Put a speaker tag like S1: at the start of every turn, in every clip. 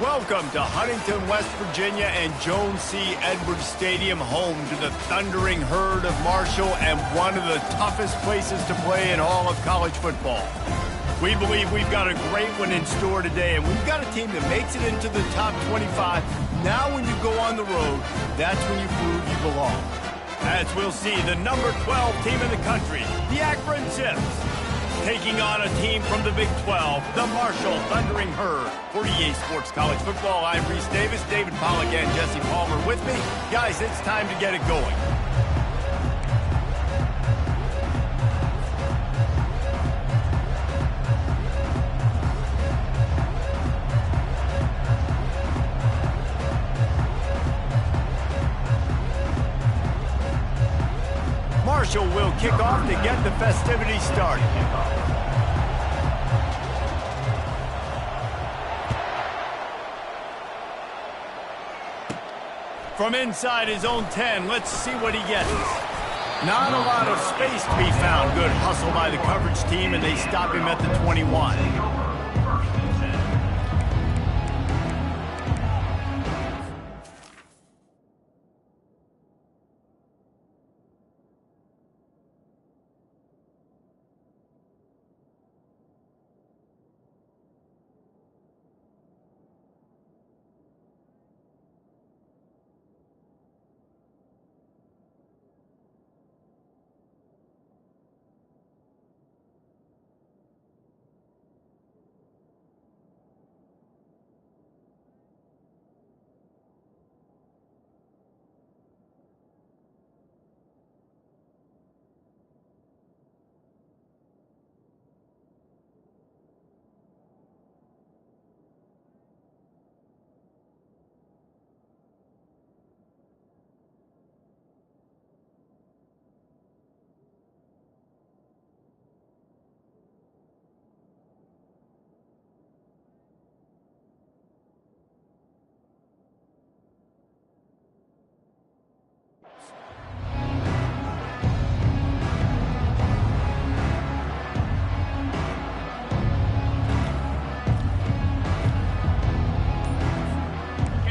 S1: Welcome to Huntington, West Virginia and Jones C. Edwards Stadium, home to the Thundering Herd of Marshall and one of the toughest places to play in all of college football. We believe we've got a great one in store today, and we've got a team that makes it into the top 25. Now when you go on the road, that's when you prove you belong. As we'll see, the number 12 team in the country, the Akron Zips, taking on a team from the Big 12, the Marshall Thundering Herd. For EA Sports College Football, I'm Reese Davis, David Pollack, and Jesse Palmer with me. Guys, it's time to get it going. Marshall will kick off to get the festivities started. From inside his own 10, let's see what he gets. Not a lot of space to be found. Good hustle by the coverage team, and they stop him at the 21.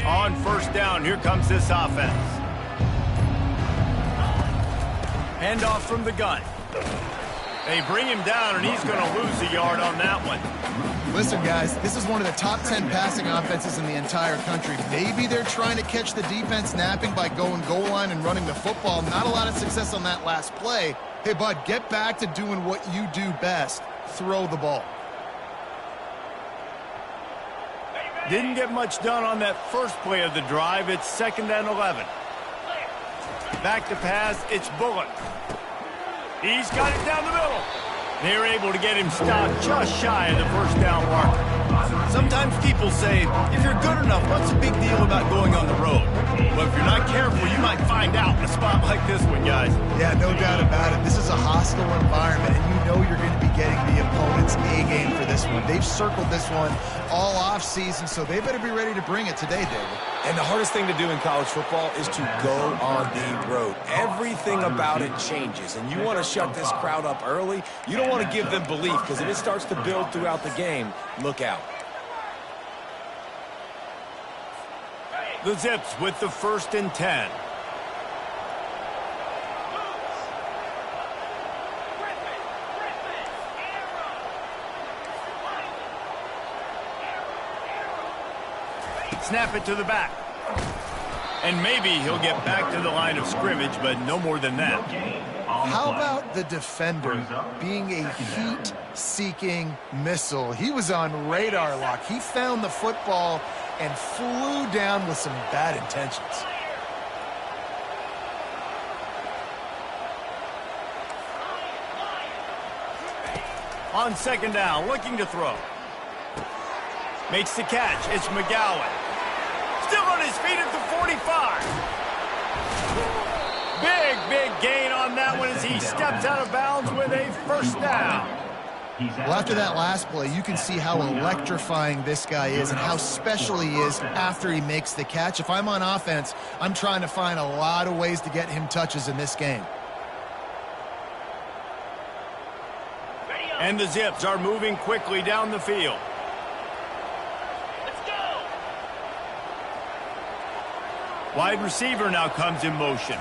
S1: On first down, here comes this offense. Handoff from the gun. They bring him down, and he's going to lose a yard on that one.
S2: Listen, guys, this is one of the top 10 passing offenses in the entire country. Maybe they're trying to catch the defense napping by going goal line and running the football. Not a lot of success on that last play. Hey, bud, get back to doing what you do best. Throw the ball.
S1: Didn't get much done on that first play of the drive. It's 2nd and 11. Back to pass, it's Bullock. He's got it down the middle. They're able to get him stopped just shy of the first down marker. Sometimes people say, if you're good enough, what's the big deal about going on the road? Well, if you're not careful, you might find out in a spot like this one, guys.
S2: Yeah, no doubt about it. This is a hostile environment, and you know you're going to be getting the opponent's A-game for this one. They've circled this one all offseason, so they better be ready to bring it today, David.
S3: And the hardest thing to do in college football is to go on the road. Everything about it changes, and you want to shut this crowd up early. You don't want to give them belief, because if it starts to build throughout the game, look out.
S1: The Zips with the 1st and 10. Snap it to the back. And maybe he'll get back to the line of scrimmage, but no more than that.
S2: How about the defender being a heat-seeking missile? He was on radar lock. He found the football and flew down with some bad intentions.
S1: On 2nd down, looking to throw. Makes the catch. It's McGowan. Still on his feet at the 45. Big gain on that one as he steps out of bounds with a 1st down.
S2: Well, after that last play, you can see how electrifying this guy is and how special he is after he makes the catch. If I'm on offense, I'm trying to find a lot of ways to get him touches in this game.
S1: And the Zips are moving quickly down the field. Wide receiver now comes in motion.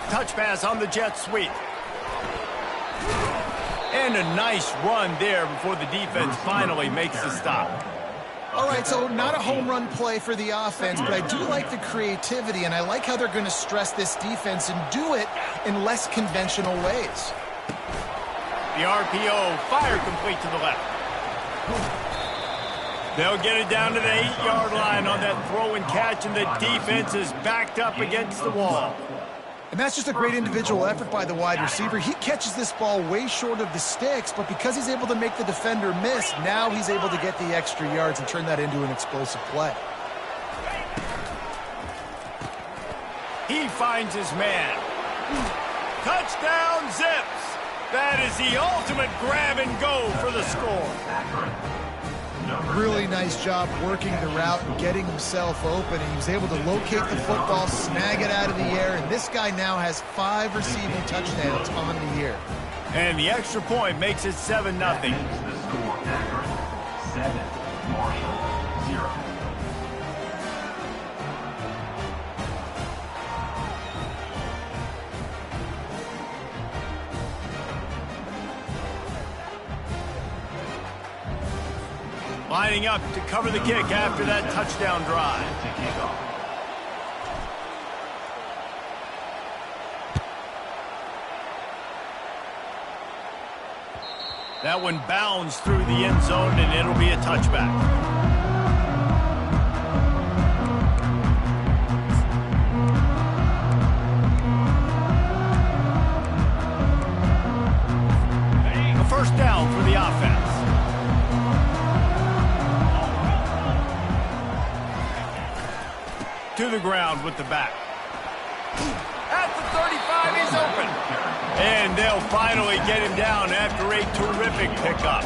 S1: Touch pass on the jet sweep. And a nice run there before the defense finally makes the stop.
S2: All right, so not a home run play for the offense, but I do like the creativity, and I like how they're going to stress this defense and do it in less conventional ways.
S1: The RPO, fire complete to the left. They'll get it down to the 8-yard line on that throw and catch, and the defense is backed up against the wall.
S2: And that's just a great individual effort by the wide receiver. He catches this ball way short of the sticks, but because he's able to make the defender miss, now he's able to get the extra yards and turn that into an explosive play.
S1: He finds his man. Touchdown, Zips! That is the ultimate grab and go for the score.
S2: Really nice job working the route and getting himself open. And he was able to locate the football, snag it out of the air, and this guy now has 5 receiving touchdowns on the year.
S1: And the extra point makes it 7-0.
S4: The score, Akron 7, Marshall 0.
S1: Lining up to cover the kick after that touchdown drive. That one bounds through the end zone, and it'll be a touchback. A first down for the offense. To the ground with the back. At the 35, he's open. And they'll finally get him down after a terrific pickup.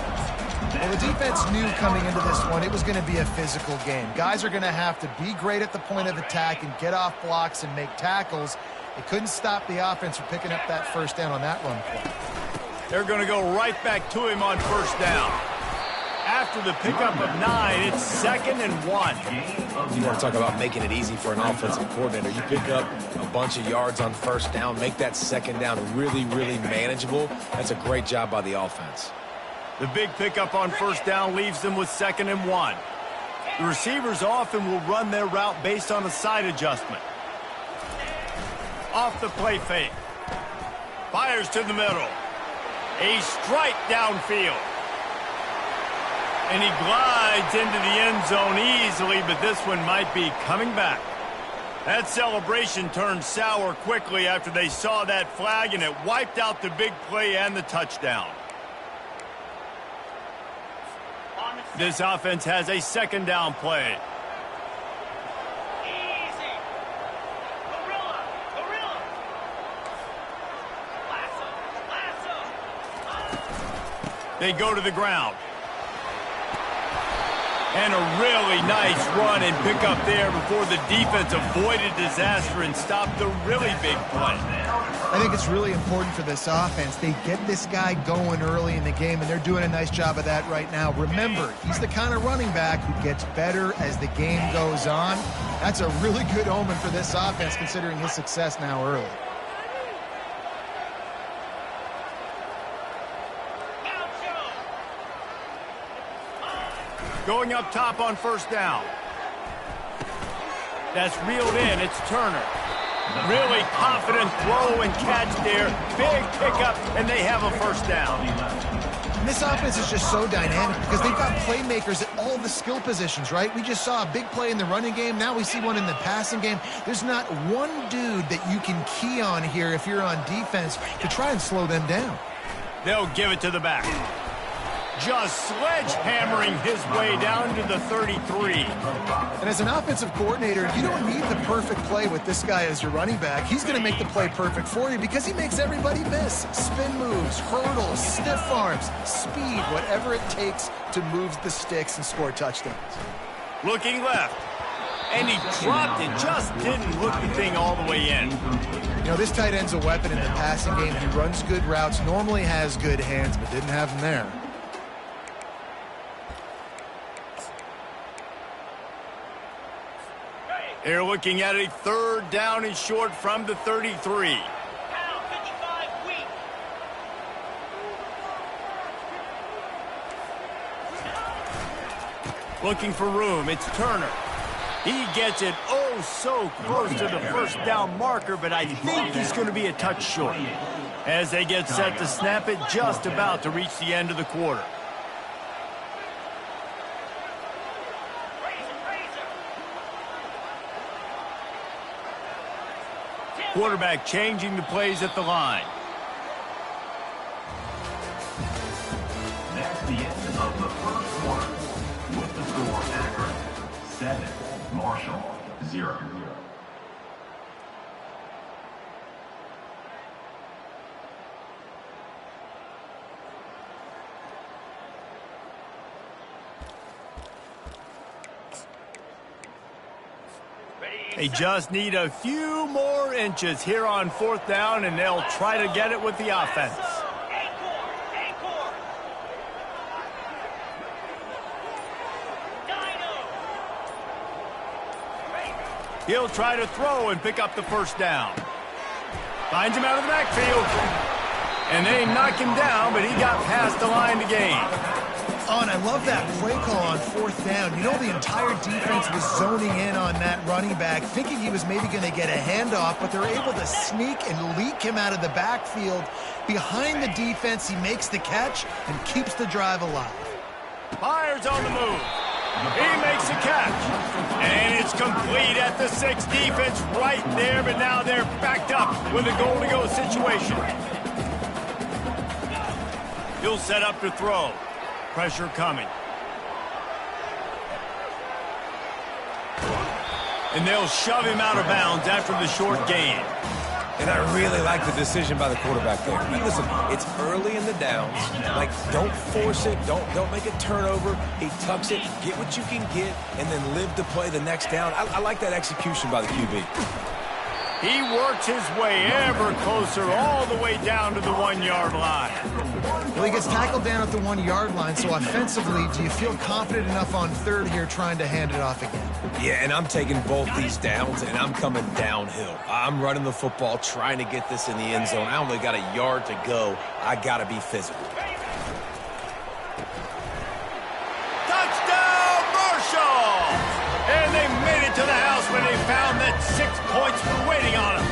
S2: Well, the defense knew coming into this one it was going to be a physical game. Guys are going to have to be great at the point of attack and get off blocks and make tackles. They couldn't stop the offense from picking up that first down on that run play.
S1: They're going to go right back to him on first down. After the pickup of 9, it's 2nd and 1.
S3: You want to talk about making it easy for an offensive coordinator. You pick up a bunch of yards on first down, make that second down really, really manageable. That's a great job by the offense.
S1: The big pickup on first down leaves them with 2nd and 1. The receivers often will run their route based on a side adjustment. Off the play fake. Fires to the middle. A strike downfield. And he glides into the end zone easily, but this one might be coming back. That celebration turned sour quickly after they saw that flag, and it wiped out the big play and the touchdown. This offense has a 2nd down play. They go to the ground. And a really nice run and pick up there before the defense avoided disaster and stopped the really big play.
S2: I think it's really important for this offense. They get this guy going early in the game, and they're doing a nice job of that right now. Remember, he's the kind of running back who gets better as the game goes on. That's a really good omen for this offense, considering his success now early.
S1: Going up top on first down. That's reeled in. It's Turner. Really confident throw and catch there. Big pickup, and they have a first down.
S2: And this offense is just so dynamic because they've got playmakers at all the skill positions, right? We just saw a big play in the running game. Now we see one in the passing game. There's not one dude that you can key on here if you're on defense to try and slow them down.
S1: They'll give it to the back. Just sledgehammering his way down to the 33.
S2: And as an offensive coordinator, you don't need the perfect play with this guy as your running back. He's going to make the play perfect for you because he makes everybody miss. Spin moves, hurdles, stiff arms, speed, whatever it takes to move the sticks and score touchdowns.
S1: Looking left. And he dropped it, just didn't hook the thing all the way in.
S2: You know, this tight end's a weapon in the passing game. He runs good routes, normally has good hands, but didn't have them there.
S1: They're looking at a 3rd down and short from the 33. Looking for room. It's Turner. He gets it oh so close to the 1st down marker, but I think he's going to be a touch short. As they get set to snap it, just about to reach the end of the quarter. Quarterback changing the plays at the line.
S4: That's the end of the 1st quarter. With the score, Akron 7, Marshall 0.
S1: They just need a few more inches here on 4th down, and they'll try to get it with the offense. He'll try to throw and pick up the 1st down. Finds him out of the backfield. And they knock him down, but he got past the line to gain.
S2: Oh, and I love that play call on 4th down. You know, the entire defense was zoning in on that running back, thinking he was maybe going to get a handoff, but they're able to sneak and leak him out of the backfield. Behind the defense, he makes the catch and keeps the drive alive.
S1: Myers on the move. He makes the catch. And it's complete at the 6. Defense right there, but now they're backed up with a goal-to-go situation. He'll set up to throw. Pressure coming. And they'll shove him out of bounds after the short gain.
S3: And I really like the decision by the quarterback there. I mean, listen, it's early in the downs. Like, don't force it. Don't make a turnover. He tucks it, get what you can get, and then live to play the next down. I like that execution by the QB.
S1: He works his way ever closer all the way down to the 1-yard line.
S2: Well, he gets tackled down at the 1-yard line, so offensively, do you feel confident enough on 3rd here trying to hand it off again?
S3: Yeah, and I'm taking both these downs, and I'm coming downhill. I'm running the football, trying to get this in the end zone. I only got a yard to go. I got to be physical.
S1: Touchdown, Marshall! And they made it to the house when they found that 6 points were waiting on them.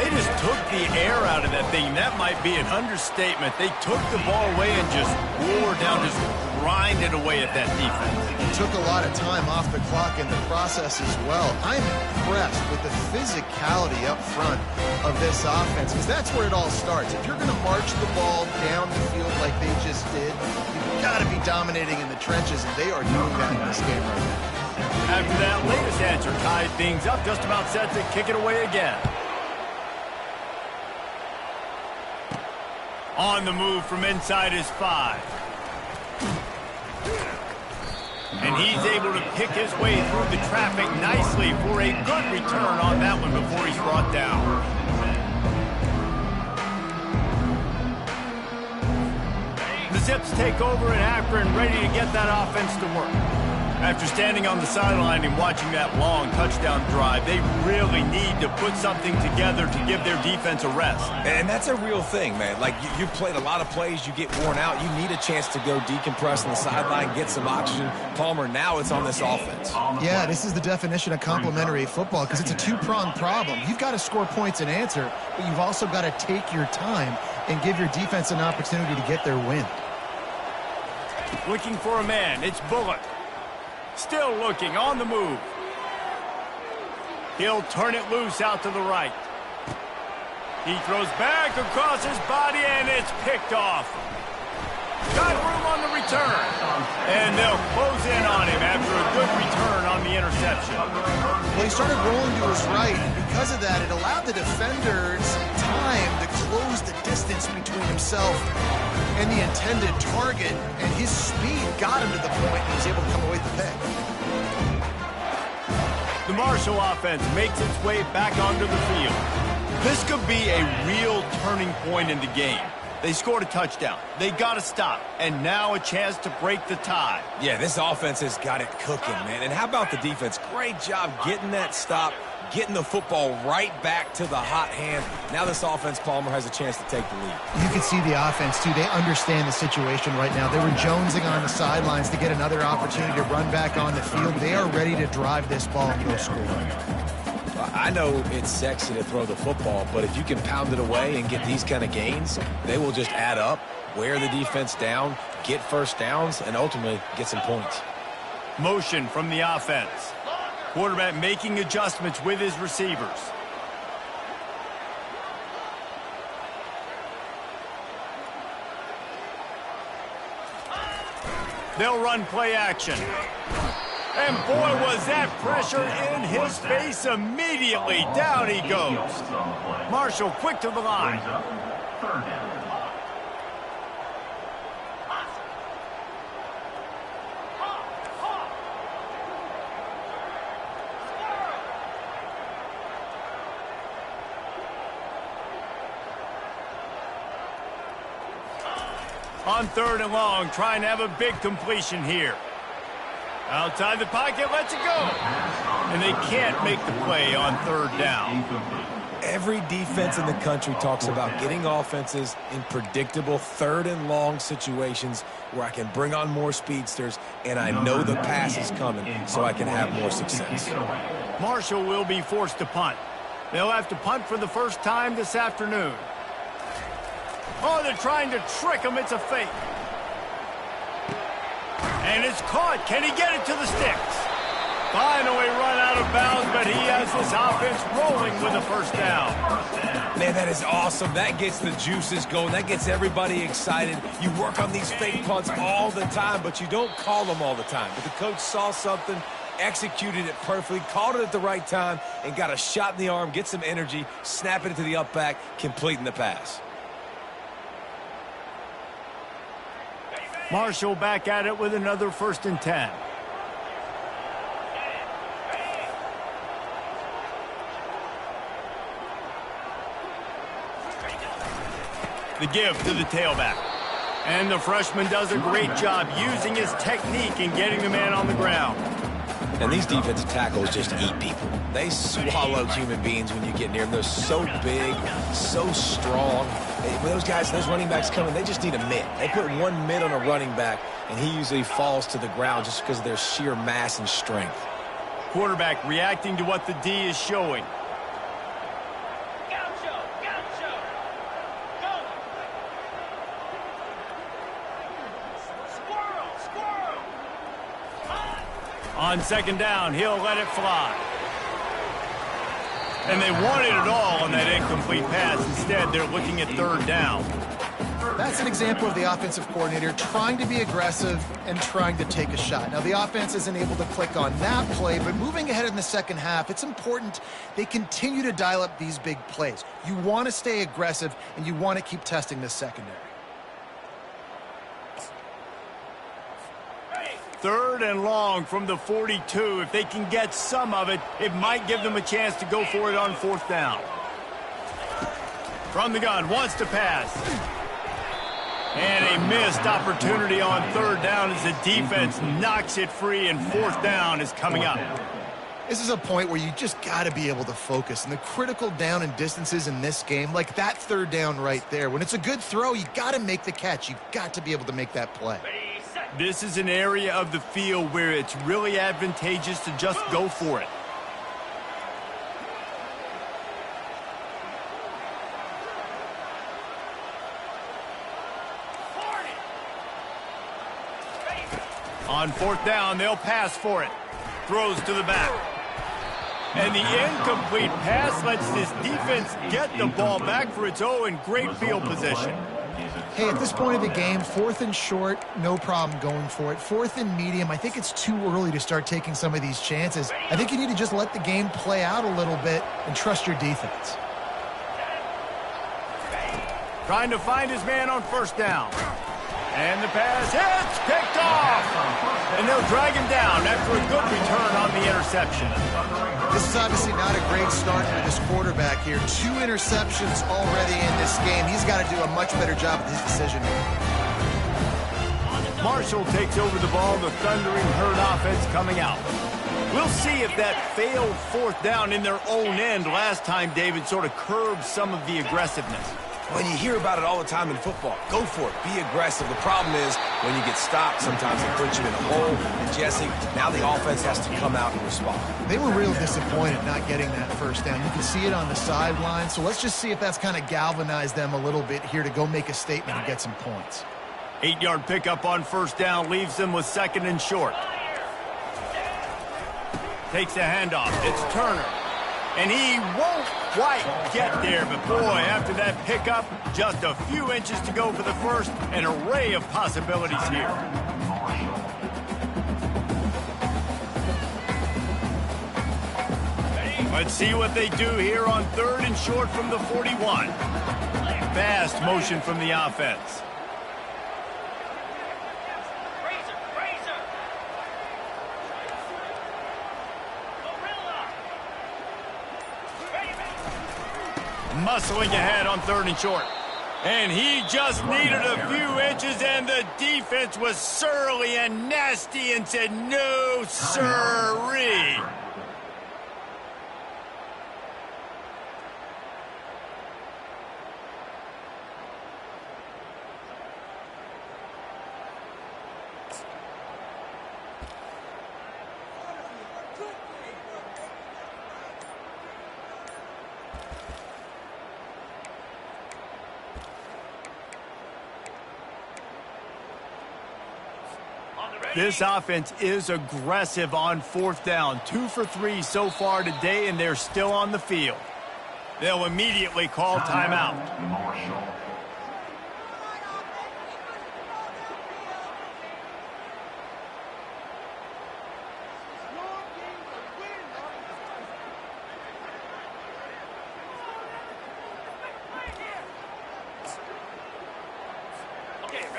S1: They just took the air out of that thing. That might be an understatement. They took the ball away and just wore down, just grinded away at that defense.
S2: It took a lot of time off the clock in the process as well. I'm impressed with the physicality up front of this offense, because that's where it all starts. If you're going to march the ball down the field like they just did, you've got to be dominating in the trenches, and they are doing that in this game right now.
S1: After that latest answer tied things up, just about set to kick it away again. On the move from inside his 5. And he's able to pick his way through the traffic nicely for a good return on that one before he's brought down. The Zips take over in Akron, ready to get that offense to work. After standing on the sideline and watching that long touchdown drive, they really need to put something together to give their defense a rest.
S3: And that's a real thing, man. Like, you played a lot of plays, you get worn out, you need a chance to go decompress on the sideline, get some oxygen. Palmer, now it's on this offense.
S2: Yeah, this is the definition of complementary football, because it's a two-pronged problem. You've got to score points and answer, but you've also got to take your time and give your defense an opportunity to get their win.
S1: Looking for a man, it's Bullock. Still looking, on the move. He'll turn it loose out to the right. He throws back across his body, and it's picked off. Got room on the return. And they'll close in on him after a good return on the interception.
S2: Well, he started rolling to his right, and because of that, it allowed the defenders time to close the distance between himself and the intended target, and his speed got him to the point he was able to come away with the pick.
S1: The Marshall offense makes its way back onto the field. This could be a real turning point in the game. They scored a touchdown. They got to stop. And now a chance to break the tie.
S3: Yeah, this offense has got it cooking, man. And how about the defense? Great job getting that stop, getting the football right back to the hot hand. Now this offense, Palmer, has a chance to take the lead.
S2: You can see the offense, too. They understand the situation right now. They were jonesing on the sidelines to get another opportunity to run back on the field. They are ready to drive this ball and go score.
S3: I know it's sexy to throw the football, but if you can pound it away and get these kind of gains, they will just add up, wear the defense down, get first downs, and ultimately get some points.
S1: Motion from the offense. Quarterback making adjustments with his receivers. They'll run play action. And boy, was that pressure in his face immediately. Down he goes. Marshall quick to the line.
S4: Third down.
S1: On third and long, trying to have a big completion here. Outside the pocket, lets it go. And they can't make the play on third down.
S3: Every defense in the country talks about getting offenses in predictable third and long situations where I can bring on more speedsters and I know the pass is coming so I can have more success.
S1: Marshall will be forced to punt. They'll have to punt for the first time this afternoon. Oh, they're trying to trick him. It's a fake. And it's caught. Can he get it to the sticks? Finally run out of bounds, but he has this offense rolling with a first down.
S3: Man, that is awesome. That gets the juices going. That gets everybody excited. You work on these fake punts all the time, but you don't call them all the time. But the coach saw something, executed it perfectly, called it at the right time, and got a shot in the arm, get some energy, snap it to the up back, completing the pass.
S1: Marshall back at it with another 1st and 10. The give to the tailback. And the freshman does a great job using his technique and getting the man on the ground.
S3: And these defensive tackles just eat people. They swallow human beings when you get near them. They're so big, so strong. When those guys, those running backs come in, they just need a mitt. They put one mitt on a running back, and he usually falls to the ground just because of their sheer mass and strength.
S1: Quarterback reacting to what the D is showing. On 2nd down, he'll let it fly. And they wanted it all on that incomplete pass. Instead, they're looking at 3rd down.
S2: That's an example of the offensive coordinator trying to be aggressive and trying to take a shot. Now, the offense isn't able to click on that play, but moving ahead in the second half, it's important they continue to dial up these big plays. You want to stay aggressive, and you want to keep testing this secondary.
S1: 3rd and long from the 42. If they can get some of it, it might give them a chance to go for it on 4th down. From the gun, wants to pass. And a missed opportunity on 3rd down as the defense knocks it free, and 4th down is coming up.
S2: This is a point where you just got to be able to focus. And the critical down and distances in this game, like that 3rd down right there, when it's a good throw, you got to make the catch. You've got to be able to make that play.
S1: This is an area of the field where it's really advantageous to just go for it. On 4th down, they'll pass for it. Throws to the back. And the incomplete pass lets this defense get the ball back for its own great field position.
S2: Hey, at this point of the game, 4th and short, no problem going for it. 4th and medium, I think it's too early to start taking some of these chances. I think you need to just let the game play out a little bit and trust your defense.
S1: Trying to find his man on 1st down. And the pass hits, picked off. And they'll drag him down after a good return on the interception. interception.
S2: This is obviously not a great start for this quarterback here. 2 interceptions already in this game. He's got to do a much better job with his decision making.
S1: Marshall takes over the ball, the Thundering Herd offense coming out. We'll see if that failed 4th down in their own end last time, David, sort of curbed some of the aggressiveness.
S3: When you hear about it all the time in football, go for it. Be aggressive. The problem is when you get stopped, sometimes they put you in a hole. And, Jesse, now the offense has to come out and respond.
S2: They were real disappointed not getting that 1st down. You can see it on the sideline. So let's just see if that's kind of galvanized them a little bit here to go make a statement and get some points.
S1: 8-yard pickup on 1st down leaves them with 2nd and short. Takes a handoff. It's Turner. And he won't quite get there, but boy, after that pickup, just a few inches to go for the first, an array of possibilities here. Let's see what they do here on 3rd and short from the 41. Fast motion from the offense. Muscling ahead on 3rd and short. And he just needed a few inches, and the defense was surly and nasty and said, no, sirree. This offense is aggressive on 4th down. 2 for 3 so far today, and they're still on the field. They'll immediately call timeout.
S4: Marshall.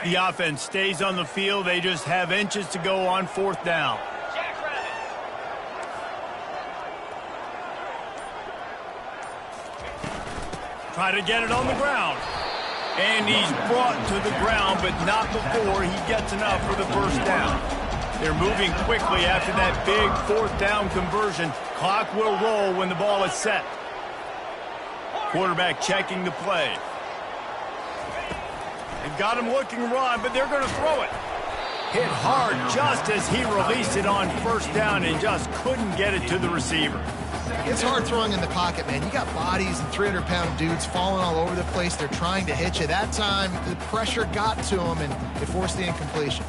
S1: The offense stays on the field. They just have inches to go on 4th down. Try to get it on the ground. And he's brought to the ground, but not before he gets enough for the 1st down. They're moving quickly after that big 4th down conversion. Clock will roll when the ball is set. Quarterback checking the play. They've got him looking run, but they're going to throw it. Hit hard just as he released it on 1st down and just couldn't get it to the receiver.
S2: It's hard throwing in the pocket, man. You got bodies and 300-pound dudes falling all over the place. They're trying to hit you. That time, the pressure got to him, and it forced the incompletion.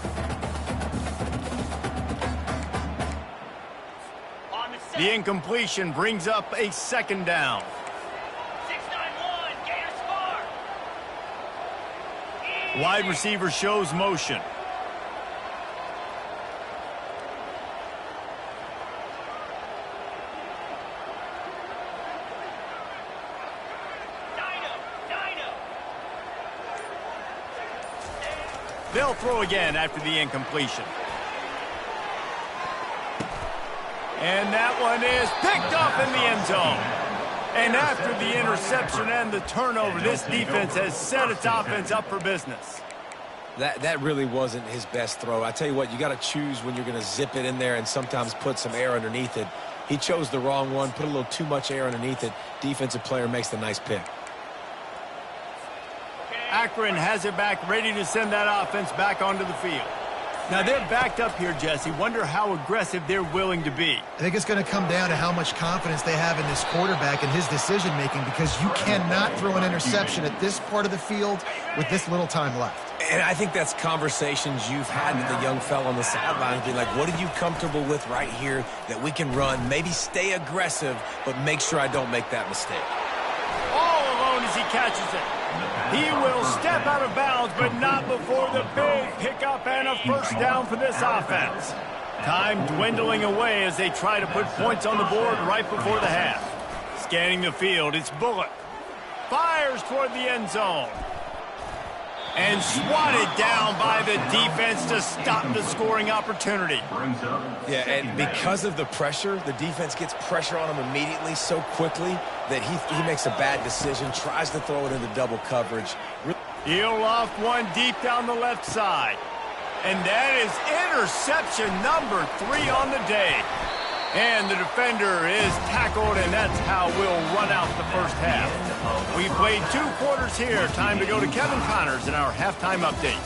S1: The incompletion brings up a 2nd down. Wide receiver shows motion. They'll throw again after the incompletion. And that one is picked up in the end zone. And after the interception and the turnover, this defense has set its offense up for business.
S3: That really wasn't his best throw. I tell you what, you got to choose when you're going to zip it in there and sometimes put some air underneath it. He chose the wrong one, put a little too much air underneath it. Defensive player makes the nice pick.
S1: Akron has it back, ready to send that offense back onto the field. Now, they're backed up here, Jesse. Wonder how aggressive they're willing to be.
S2: I think it's going to come down to how much confidence they have in this quarterback and his decision-making, because you cannot throw an interception at this part of the field with this little time left.
S3: And I think that's conversations you've had with the young fella on the sideline. Be like, what are you comfortable with right here that we can run? Maybe stay aggressive, but make sure I don't make that mistake.
S1: All alone as he catches it. He will step out of bounds, but not before the big pickup and a 1st down for this offense. Time dwindling away as they try to put points on the board right before the half. Scanning the field, it's Bullock. Fires toward the end zone. And swatted down by the defense to stop the scoring opportunity.
S3: Yeah, and because of the pressure, the defense gets pressure on him immediately so quickly that he makes a bad decision, tries to throw it into double coverage.
S1: He'll loft one deep down the left side. And that is interception number 3 on the day. And the defender is tackled, and that's how we'll run out the first half. We played 2 quarters here. Time to go to Kevin Connors in our halftime update.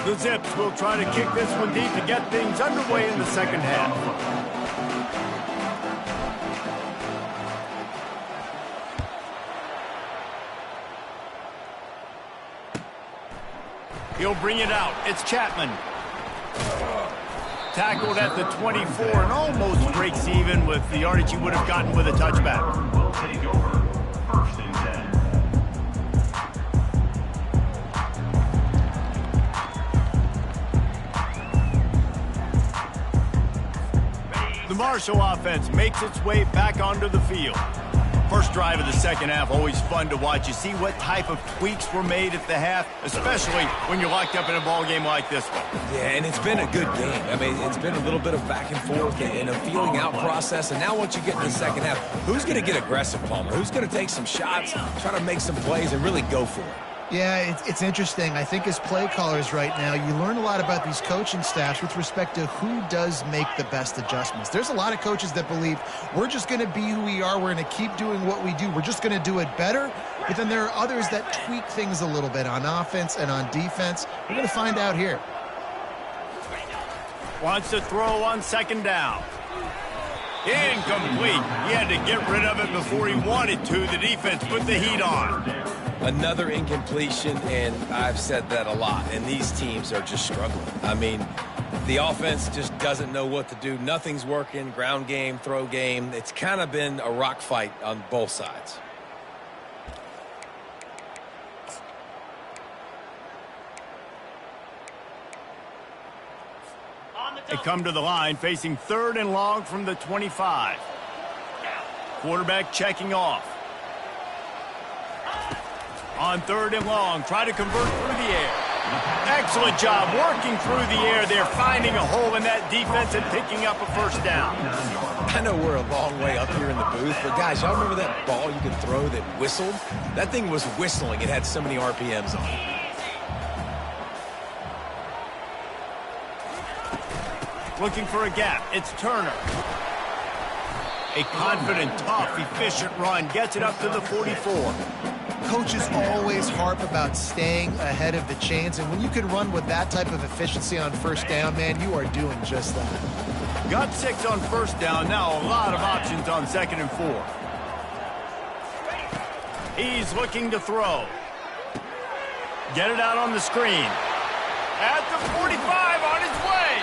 S1: The Zips will try to kick this one deep to get things underway in the second half. He'll bring it out. It's Chapman. Tackled at the 24 and almost breaks even with the yardage he would have gotten with a touchback.
S4: Will take over. 1st and 10.
S1: The Marshall offense makes its way back onto the field. First drive of the second half, always fun to watch. You see what type of tweaks were made at the half, especially when you're locked up in a ball game like this one.
S3: Yeah, and it's been a good game. I mean, it's been a little bit of back and forth and a feeling out process. And now once you get in the second half, who's going to get aggressive, Palmer? Who's going to take some shots, try to make some plays, and really go for it?
S2: Yeah, it's interesting. I think as play callers right now, you learn a lot about these coaching staffs with respect to who does make the best adjustments. There's a lot of coaches that believe we're just going to be who we are. We're going to keep doing what we do. We're just going to do it better. But then there are others that tweak things a little bit on offense and on defense. We're going to find out here.
S1: Wants to throw on second down. Incomplete. He had to get rid of it before he wanted to. The defense put the heat on.
S3: Another incompletion, and I've said that a lot, and these teams are just struggling. I mean, the offense just doesn't know what to do. Nothing's working, ground game, throw game. It's kind of been a rock fight on both sides.
S1: They come to the line facing 3rd and long from the 25. Quarterback checking off. On 3rd and long, try to convert through the air. Excellent job working through the air. They're finding a hole in that defense and picking up a first down.
S3: I know we're a long way up here in the booth, but guys, y'all remember that ball you could throw that whistled? That thing was whistling. It had so many RPMs on it.
S1: Looking for a gap. It's Turner. A confident, tough, efficient run. Gets it up to the 44.
S2: Coaches always harp about staying ahead of the chains, and when you can run with that type of efficiency on first down, man, you are doing just that.
S1: Got 6 on first down. Now a lot of options on 2nd and 4. He's looking to throw. Get it out on the screen. At the 45 on his way.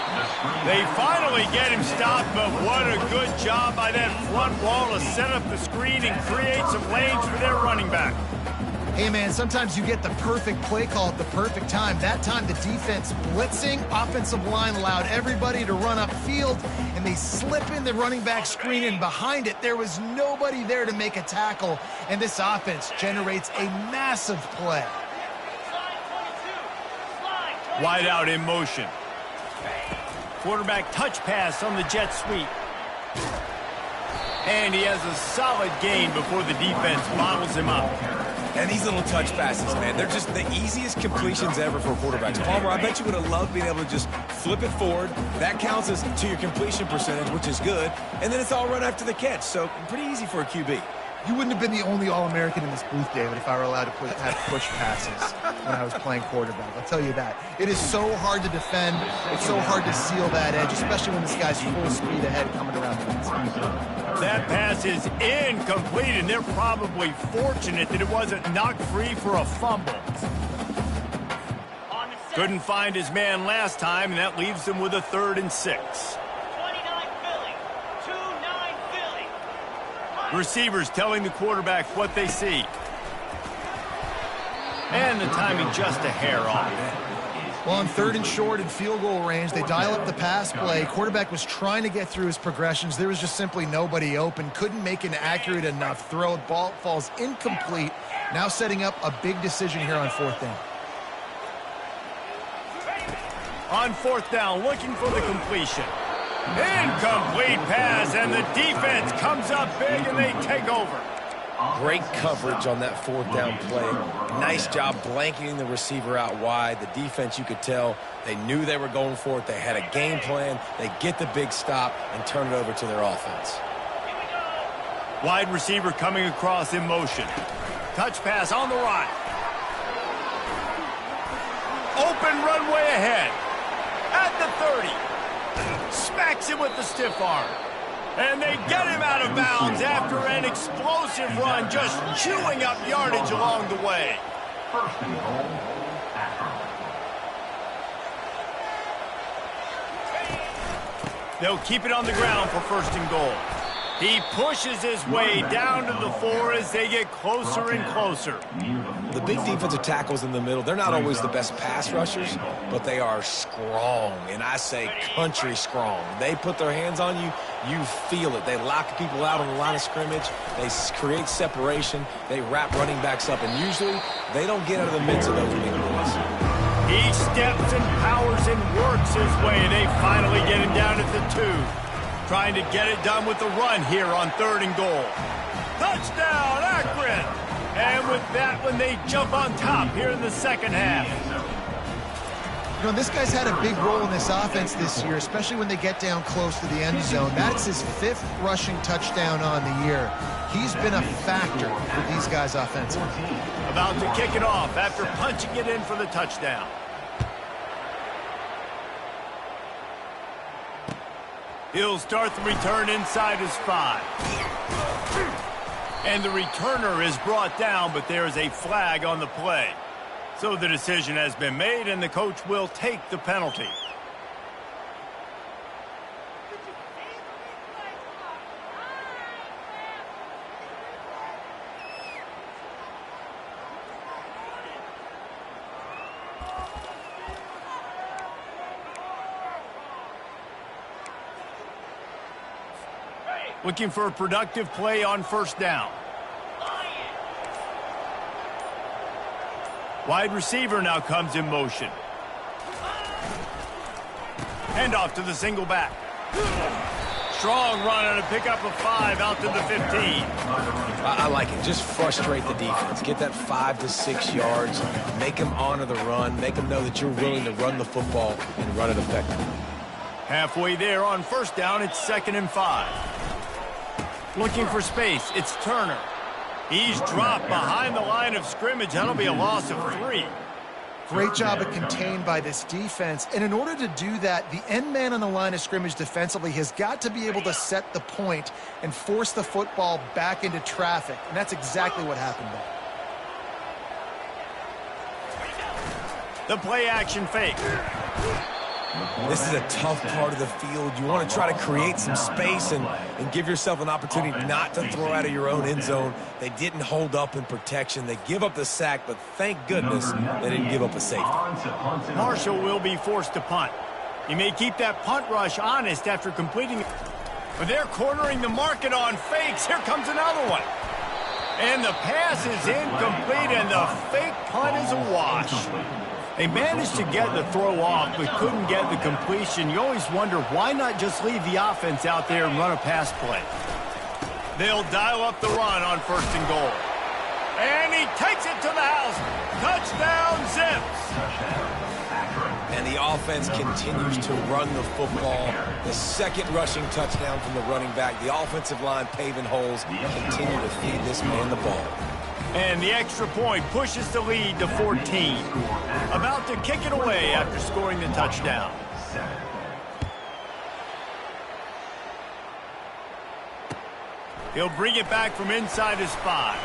S1: They finally get him stopped, but what a good job by that front wall to set up the screen and create some lanes for their running back.
S2: Hey, man, sometimes you get the perfect play call at the perfect time. That time, the defense blitzing, offensive line allowed everybody to run upfield, and they slip in the running back screen, and behind it, there was nobody there to make a tackle, and this offense generates a massive play.
S1: Wide out in motion. Quarterback touch pass on the jet sweep. And he has a solid gain before the defense bottles him up.
S3: And these little touch passes, man, they're just the easiest completions ever for quarterbacks. Palmer, I bet you would have loved being able to just flip it forward. That counts as to your completion percentage, which is good. And then it's all run after the catch, so pretty easy for a QB.
S2: You wouldn't have been the only All-American in this booth, David, if I were allowed to have push passes when I was playing quarterback. I'll tell you that. It is so hard to defend. It's so hard to seal that edge, especially when this guy's full speed ahead coming around the inside.
S1: That pass is incomplete, and they're probably fortunate that it wasn't knocked free for a fumble. Couldn't find his man last time, and that leaves him with a 3rd and 6. Receivers telling the quarterback what they see. And the timing just a hair off.
S2: Well, on 3rd and short and field goal range, they dial up the pass play. Quarterback was trying to get through his progressions. There was just simply nobody open. Couldn't make an accurate enough throw. Ball falls incomplete. Now setting up a big decision here on 4th down.
S1: On 4th down, looking for the completion. Incomplete pass, and the defense comes up big, and they take over.
S3: Great coverage on that 4th down play. Nice job blanketing the receiver out wide. The defense, you could tell, they knew they were going for it. They had a game plan. They get the big stop and turn it over to their offense.
S1: Wide receiver coming across in motion. Touch pass on the right. Open runway ahead. At the 30. Smacks him with the stiff arm. And they get him out of bounds after an explosive run, just chewing up yardage along the way.
S4: First and goal, Akron.
S1: They'll keep it on the ground for 1st and goal. He pushes his way down to the 4 as they get closer and closer.
S3: The big defensive tackles in the middle, they're not always the best pass rushers, but they are strong, and I say country strong. They put their hands on you, you feel it. They lock people out on the line of scrimmage. They create separation. They wrap running backs up, and usually they don't get out of the midst of those big boys.
S1: He steps and powers and works his way. They finally get him down at the 2. Trying to get it done with the run here on 3rd and goal. Touchdown, Akron! And with that one, they jump on top here in the 2nd half.
S2: You know, this guy's had a big role in this offense this year, especially when they get down close to the end zone. That's his 5th rushing touchdown on the year. He's been a factor for these guys offensively.
S1: About to kick it off after punching it in for the touchdown. He'll start the return inside his 5. And the returner is brought down, but there is a flag on the play. So the decision has been made, and the coach will take the penalty. Looking for a productive play on 1st down. Wide receiver now comes in motion. Hand off to the single back. Strong run and a pickup of 5 out to the 15.
S3: I like it. Just frustrate the defense. Get that 5 to 6 yards. Make them honor the run. Make them know that you're willing to run the football and run it effectively.
S1: Halfway there on 1st down, it's 2nd and 5. Looking for space, it's Turner. He's dropped behind the line of scrimmage. That'll be a loss of 3.
S2: Great job of contained by this defense. And in order to do that, the end man on the line of scrimmage defensively has got to be able to set the point and force the football back into traffic. And that's exactly what happened there.
S1: The play action fake.
S3: This is a tough part of the field. You want to try to create some space and give yourself an opportunity not to throw out of your own end zone. They didn't hold up in protection. They give up the sack, but thank goodness they didn't give up a safety.
S1: Marshall will be forced to punt. He may keep that punt rush honest after completing it. But they're cornering the market on fakes. Here comes another one. And the pass is incomplete, and the fake punt is a wash. They managed to get the throw off, but couldn't get the completion. You always wonder, why not just leave the offense out there and run a pass play? They'll dial up the run on 1st and goal. And he takes it to the house. Touchdown, Zips.
S3: And the offense continues to run the football. The 2nd rushing touchdown from the running back. The offensive line paving holes. Continue to feed this man the ball.
S1: And the extra point pushes the lead to 14. About to kick it away after scoring the touchdown. He'll bring it back from inside his 5.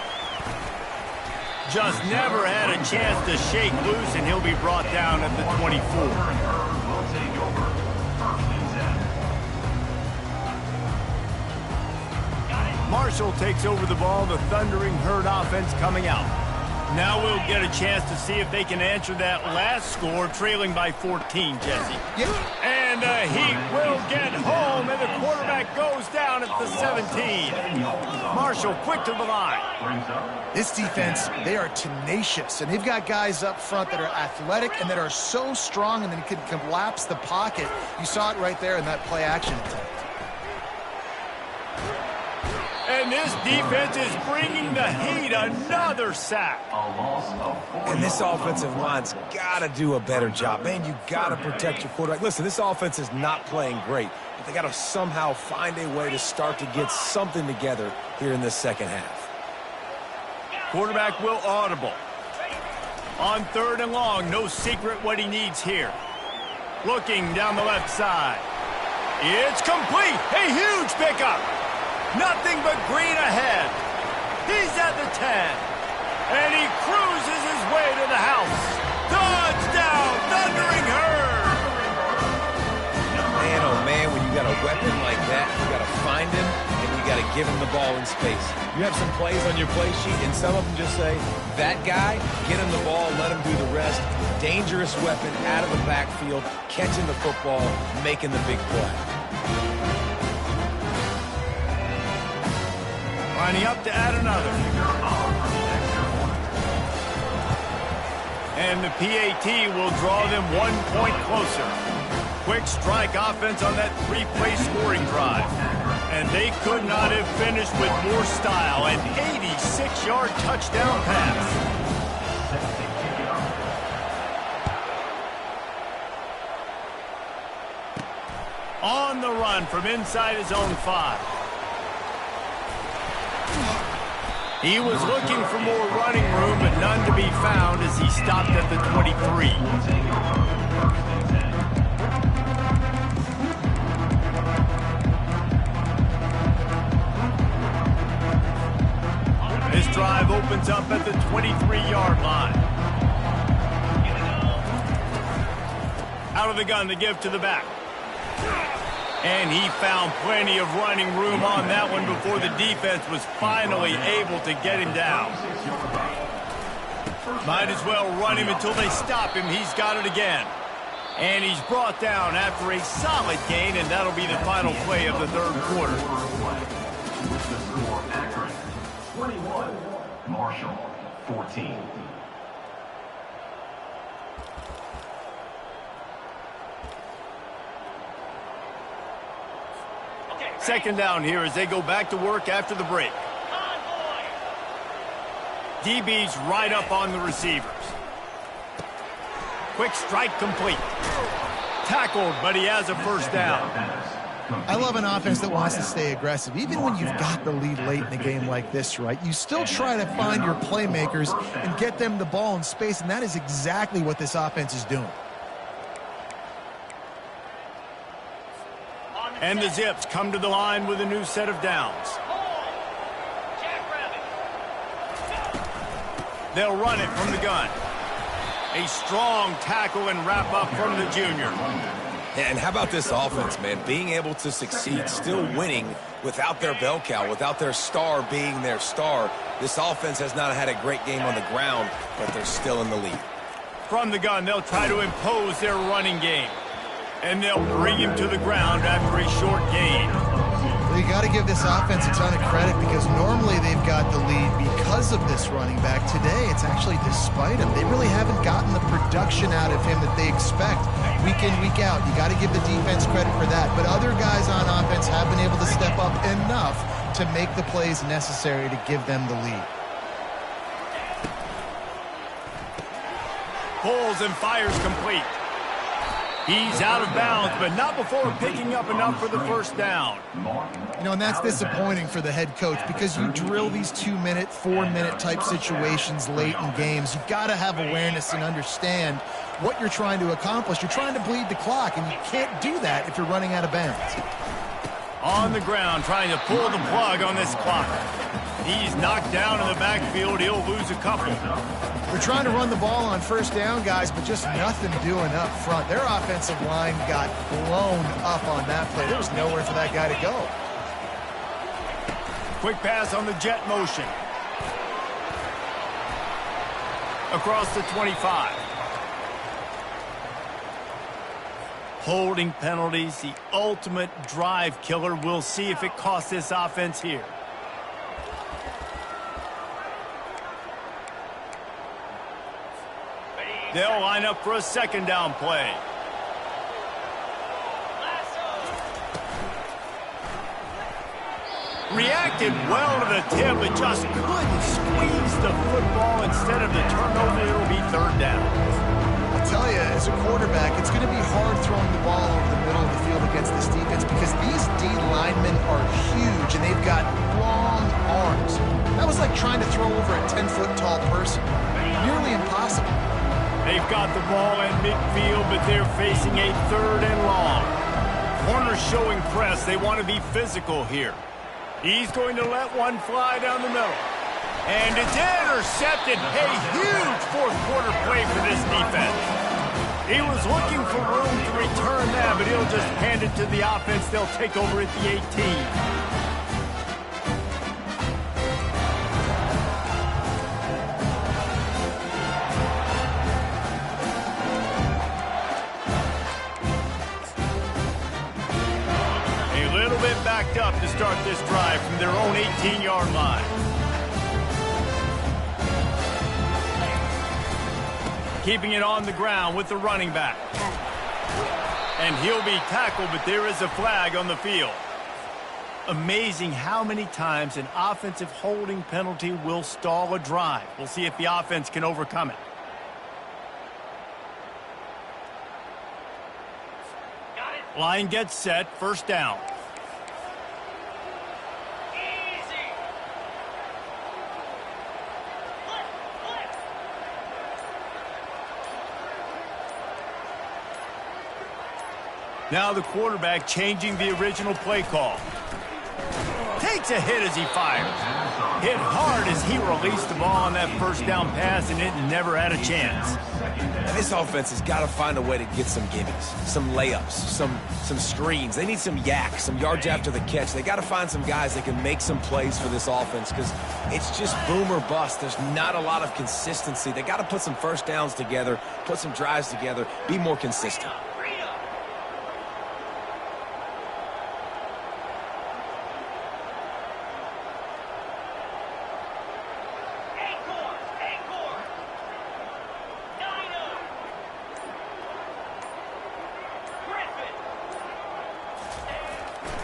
S1: Just never had a chance to shake loose, and he'll be brought down at the 24. Marshall takes over the ball, the Thundering Herd offense coming out. Now we'll get a chance to see if they can answer that last score, trailing by 14, Jesse.
S2: Yep.
S1: And the Heat will get home, and the quarterback goes down at the 17. Marshall quick to the line.
S2: This defense, they are tenacious, and they've got guys up front that are athletic and that are so strong and then can collapse the pocket. You saw it right there in that play-action attempt.
S1: And this defense is bringing the Heat another sack.
S3: And this offensive line's got to do a better job. Man, you got to protect your quarterback. Listen, this offense is not playing great, but they got to somehow find a way to start to get something together here in this second half.
S1: Quarterback will audible. On 3rd and long, no secret what he needs here. Looking down the left side. It's complete. A huge pickup. Nothing but green ahead. He's at the 10. And he cruises his way to the house. Touchdown, Thundering Herd.
S3: Man, oh man, when you got a weapon like that, you got to find him and you got to give him the ball in space. You have some plays on your play sheet, and some of them just say, that guy, get him the ball, let him do the rest. Dangerous weapon out of the backfield, catching the football, making the big play.
S1: Lining up to add another. And the PAT will draw them 1 point closer. Quick strike offense on that 3-play scoring drive. And they could not have finished with more style. An 86-yard touchdown pass. On the run from inside his own 5. He was looking for more running room, but none to be found as he stopped at the 23. This drive opens up at the 23-yard line. Out of the gun to give to the back. And he found plenty of running room on that one before the defense was finally able to get him down. Might as well run him until they stop him. He's got it again. And he's brought down after a solid gain, and that'll be the final play of the 3rd quarter.
S4: With the score, Akron 21, Marshall 14.
S1: Second down here as they go back to work after the break. DB's right up on the receivers. Quick strike complete. Tackled, but he has a first down.
S2: I love an offense that wants to stay aggressive. Even when you've got the lead late in a game like this, right? You still try to find your playmakers and get them the ball in space, and that is exactly what this offense is doing.
S1: And the Zips come to the line with a new set of downs. They'll run it from the gun. A strong tackle and wrap up from the junior.
S3: And how about this offense, man? Being able to succeed, still winning without their bell cow, without their star being their star. This offense has not had a great game on the ground, but they're still in the lead.
S1: From the gun, they'll try to impose their running game. And they'll bring him to the ground after a short gain.
S2: Well, you got to give this offense a ton of credit because normally they've got the lead because of this running back. Today, it's actually despite him. They really haven't gotten the production out of him that they expect week in, week out. You got to give the defense credit for that. But other guys on offense have been able to step up enough to make the plays necessary to give them the lead.
S1: Pulls and fires complete. He's out of bounds, but not before picking up enough for the first down.
S2: You know, and that's disappointing for the head coach because you drill these 2-minute, 4-minute type situations late in games. You've got to have awareness and understand what you're trying to accomplish. You're trying to bleed the clock, and you can't do that if you're running out of bounds.
S1: On the ground, trying to pull the plug on this clock. He's knocked down in the backfield. He'll lose a couple.
S2: They're trying to run the ball on first down, guys, but just nothing doing up front. Their offensive line got blown up on that play. There was nowhere for that guy to go.
S1: Quick pass on the jet motion. Across the 25. Holding penalties, the ultimate drive killer. We'll see if it costs this offense here. They'll line up for a second down play. Reacted well to the tip, but just couldn't squeeze the football. Instead of the turnover, it'll be third down.
S2: I'll tell you, as a quarterback, it's going to be hard throwing the ball over the middle of the field against this defense because these D linemen are huge and they've got long arms. That was like trying to throw over a 10-foot tall person. Nearly impossible.
S1: They've got the ball in midfield, but they're facing a third and long. Corners showing press. They want to be physical here. He's going to let one fly down the middle. And it's intercepted. A huge fourth quarter play for this defense. He was looking for room to return that, but he'll just hand it to the offense. They'll take over at the 18. Backed up to start this drive from their own 18-yard line. Keeping it on the ground with the running back. And he'll be tackled, but there is a flag on the field. Amazing how many times an offensive holding penalty will stall a drive. We'll see if the offense can overcome it. Line gets set, first down. Now the quarterback changing the original play call. Takes a hit as he fires. Hit hard as he released the ball on that first down pass, and it never had a chance.
S3: And this offense has got to find a way to get some gimmies, some layups, some screens. They need some yak, some yards after the catch. They got to find some guys that can make some plays for this offense because it's just boom or bust. There's not a lot of consistency. They got to put some first downs together, put some drives together, be more consistent.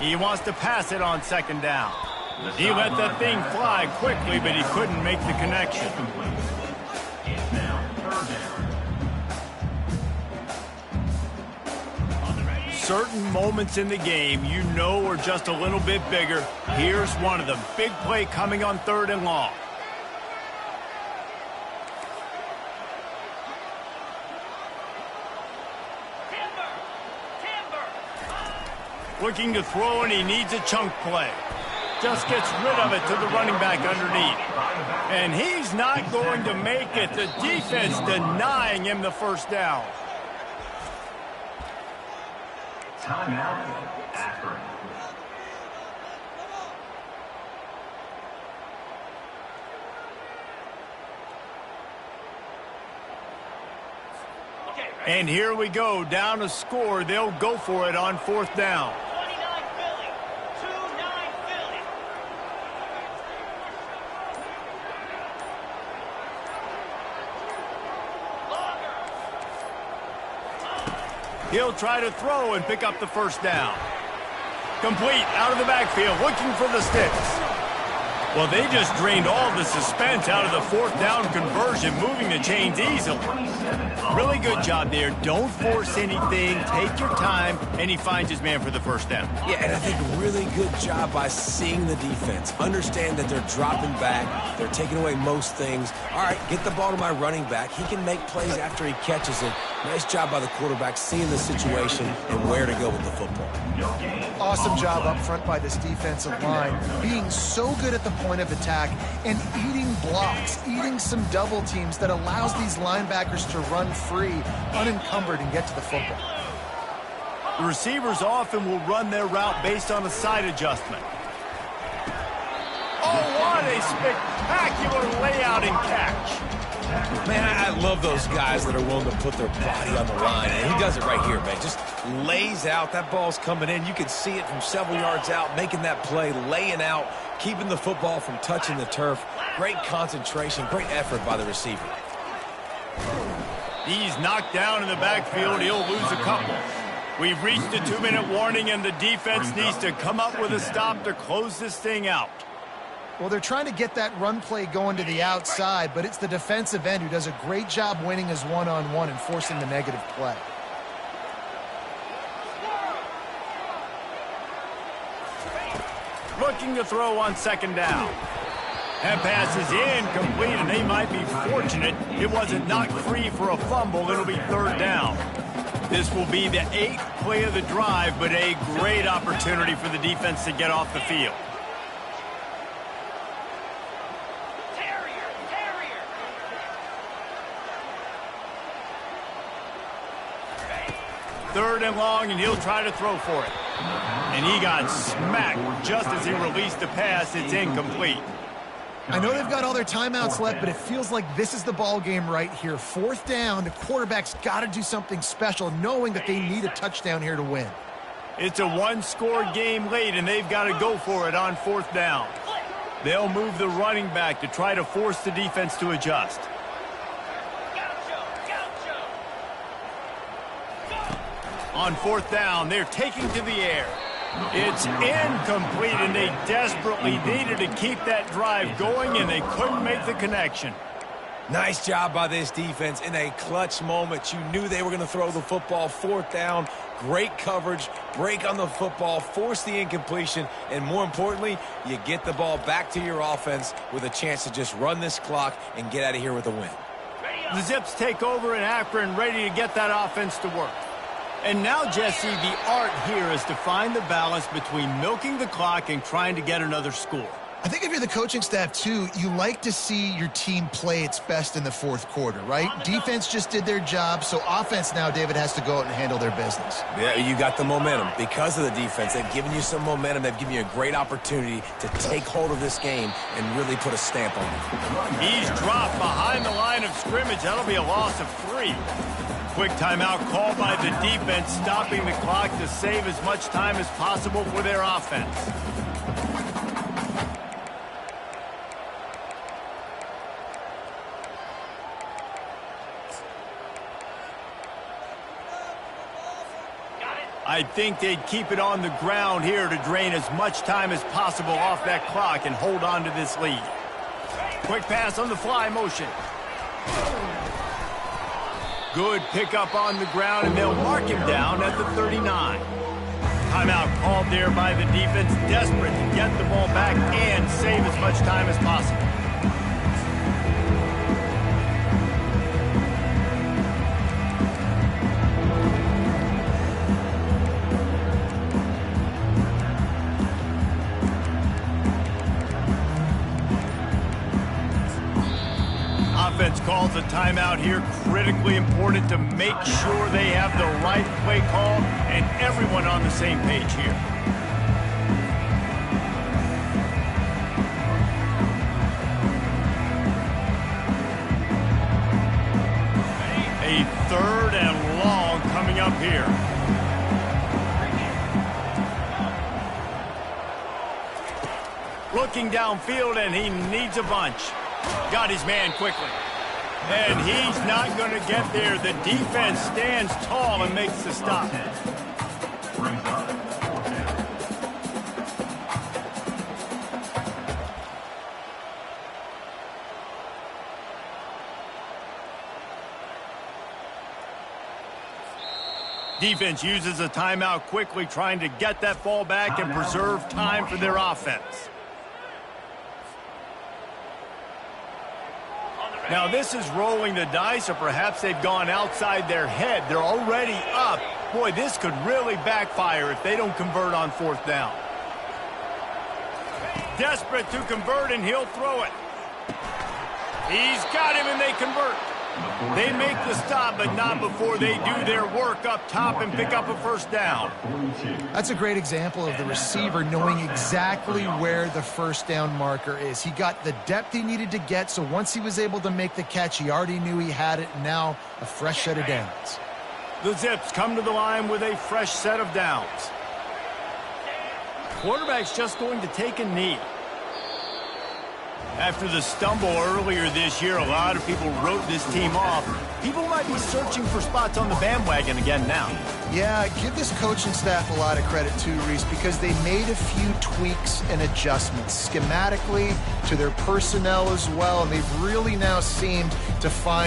S1: He wants to pass it on second down. He let that thing fly quickly, but he couldn't make the connection.
S4: It's now third down.
S1: Certain moments in the game you know are just a little bit bigger. Here's one of them. Big play coming on third and long. Looking to throw, and he needs a chunk play. Just gets rid of it to the running back underneath. And he's not going to make it. The defense denying him the first down.
S4: Timeout, Akron.
S1: And here we go. Down a score. They'll go for it on fourth down. He'll try to throw and pick up the first down. Complete out of the backfield, looking for the sticks. Well, they just drained all the suspense out of the fourth down conversion, moving the chains easily. Really good job there. Don't force anything. Take your time, and he finds his man for the first down.
S3: Yeah, and I think a really good job by seeing the defense. Understand that they're dropping back. They're taking away most things. All right, get the ball to my running back. He can make plays after he catches it. Nice job by the quarterback seeing the situation and where to go with the football.
S2: Awesome job up front by this defensive line, being so good at the point of attack and eating blocks, eating some double teams that allows these linebackers to run free, unencumbered, and get to the football.
S1: The receivers often will run their route based on a side adjustment. a spectacular layout and catch.
S3: Man, I love those guys that are willing to put their body on the line. And he does it right here, man. Just lays out. That ball's coming in. You can see it from several yards out, making that play, laying out, keeping the football from touching the turf. Great concentration, great effort by the receiver.
S1: He's knocked down in the backfield. He'll lose a couple. We've reached a 2-minute warning, and the defense needs to come up with a stop to close this thing out.
S2: Well, they're trying to get that run play going to the outside, but it's the defensive end who does a great job winning his one-on-one and forcing the negative play.
S1: Looking to throw on second down. That pass is incomplete, and they might be fortunate it wasn't knocked free for a fumble. It'll be third down. This will be the 8th play of the drive, but a great opportunity for the defense to get off the field. Third and long, and he'll try to throw for it. And he got smacked just as he released the pass. It's incomplete.
S2: I know they've got all their timeouts left, but it feels like this is the ball game right here. Fourth down, the quarterback's got to do something special, knowing that they need a touchdown here to win.
S1: It's a one-score game late, and they've got to go for it on fourth down. They'll move the running back to try to force the defense to adjust. On fourth down, they're taking to the air. It's incomplete, and they desperately needed to keep that drive going, and they couldn't make the connection.
S3: Nice job by this defense in a clutch moment. You knew they were going to throw the football. Fourth down, great coverage, break on the football, force the incompletion, and more importantly, you get the ball back to your offense with a chance to just run this clock and get out of here with a win.
S1: The Zips take over in Akron, ready to get that offense to work. And now, Jesse, the art here is to find the balance between milking the clock and trying to get another score.
S2: I think if you're the coaching staff, too, you like to see your team play its best in the fourth quarter, right? Defense just did their job, so offense now, David, has to go out and handle their business.
S3: Yeah, you got the momentum. Because of the defense, they've given you some momentum. They've given you a great opportunity to take hold of this game and really put a stamp on it.
S1: He's dropped behind the line of scrimmage. That'll be a loss of 3. Quick timeout called by the defense, stopping the clock to save as much time as possible for their offense. I think they'd keep it on the ground here to drain as much time as possible off that clock and hold on to this lead. Quick pass on the fly motion. Good pickup on the ground, and they'll mark him down at the 39. Timeout called there by the defense, desperate to get the ball back and save as much time as possible. Offense calls a timeout here, critically important to make sure they have the right play call and everyone on the same page here. A third and long coming up here. Looking downfield, and he needs a bunch. Got his man quickly. And he's not going to get there. The defense stands tall and makes the stop. Defense uses a timeout quickly, trying to get that ball back and preserve time for their offense. Now, this is rolling the dice, or perhaps they've gone outside their head. They're already up. Boy, this could really backfire if they don't convert on fourth down. Desperate to convert, and he'll throw it. He's got him, and they convert. They make the stop, but not before they do their work up top and pick up a first down.
S2: That's a great example of the receiver knowing exactly where the first down marker is. He got the depth he needed to get, so once he was able to make the catch, he already knew he had it, and now a fresh set of downs.
S1: The Zips come to the line with a fresh set of downs. Quarterback's just going to take a knee. After the stumble earlier this year, a lot of people wrote this team off. People might be searching for spots on the bandwagon again now.
S2: Yeah, I give this coaching staff a lot of credit too, Reese, because they made a few tweaks and adjustments schematically to their personnel as well, and they've really now seemed to find